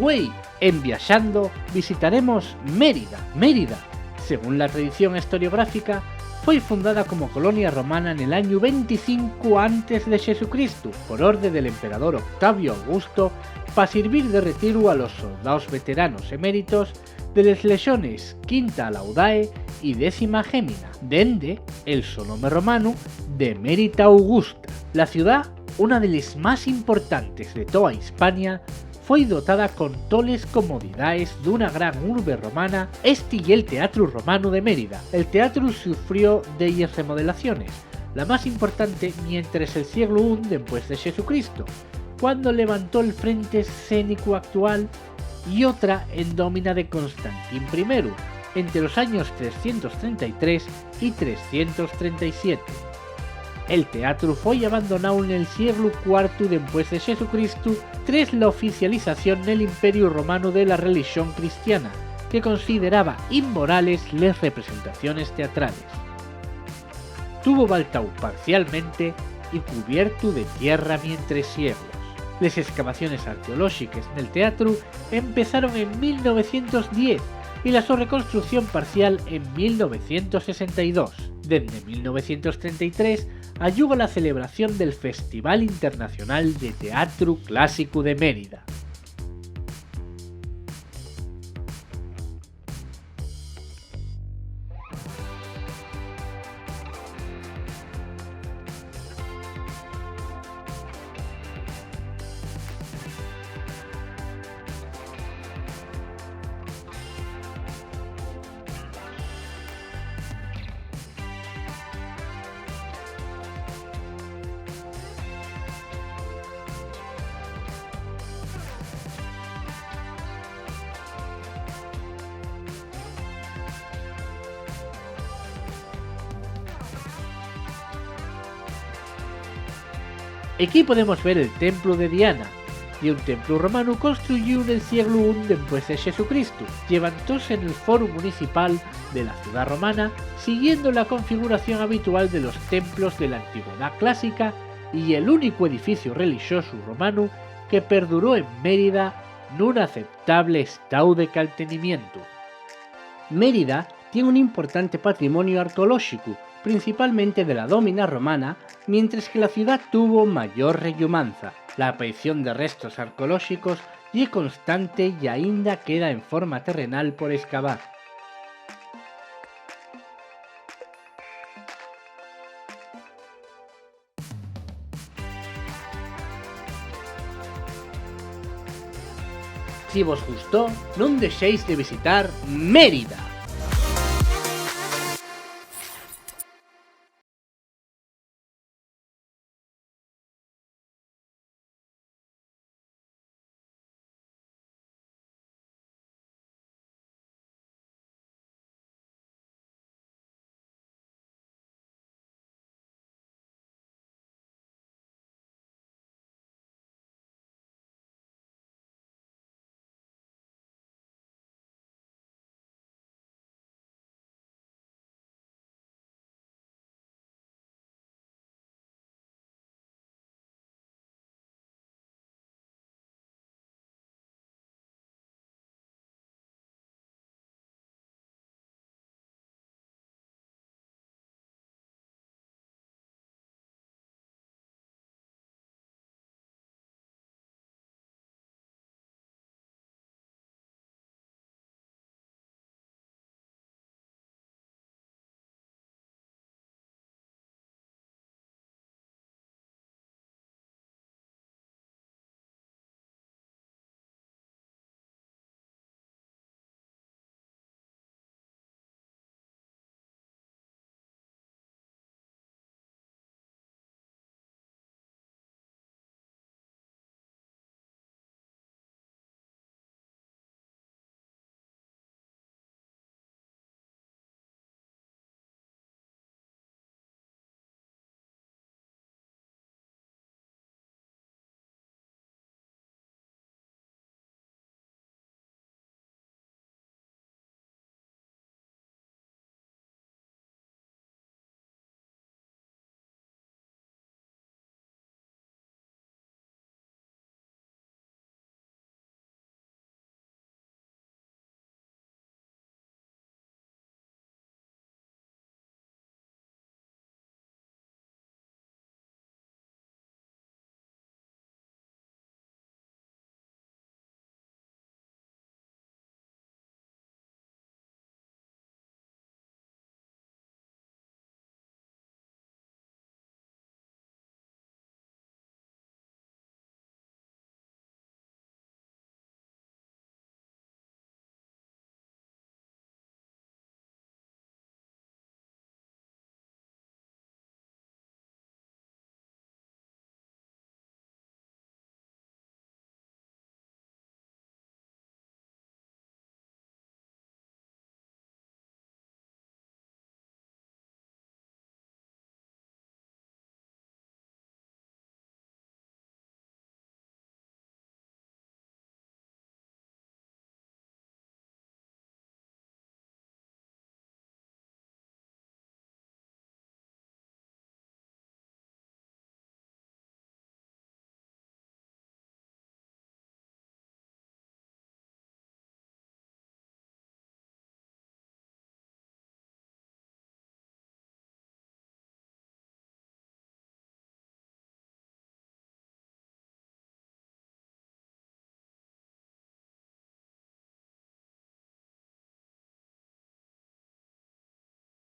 Güey, en Viajando visitaremos Mérida. Mérida, según la tradición historiográfica, fue fundada como colonia romana en el año 25 a.C. por orden del emperador Octavio Augusto para servir de retiro a los soldados veteranos eméritos de las legiones Quinta Laudae y Décima Gémina, dende el sonome romano de Mérita Augusta. La ciudad, una de las más importantes de toda Hispania, fue dotada con toles comodidades de una gran urbe romana, y el Teatro Romano de Mérida. El teatro sufrió de remodelaciones, la más importante mientras el siglo I después de Jesucristo, cuando levantó el frente escénico actual, y otra en domina de Constantín I, entre los años 333 y 337. El teatro fue abandonado en el siglo IV después de Jesucristo tras la oficialización del Imperio Romano de la religión cristiana, que consideraba inmorales las representaciones teatrales. Tuvo baltau parcialmente y cubierto de tierra mientras siglos. Las excavaciones arqueológicas en el teatro empezaron en 1910 y la su reconstrucción parcial en 1962. Desde 1933 ayudó a la celebración del Festival Internacional de Teatro Clásico de Mérida. Aquí podemos ver el templo de Diana, y un templo romano construido en el siglo I después de Jesucristo, levantóse en el foro municipal de la ciudad romana, siguiendo la configuración habitual de los templos de la antigüedad clásica y el único edificio religioso romano que perduró en Mérida en un aceptable estado de mantenimiento. Mérida tiene un importante patrimonio arqueológico, principalmente de la domina romana, mientras que la ciudad tuvo mayor rellumanza. La aparición de restos arqueológicos es constante y ainda queda en forma terrenal por excavar. Si vos gustó, no dejéis de visitar Mérida.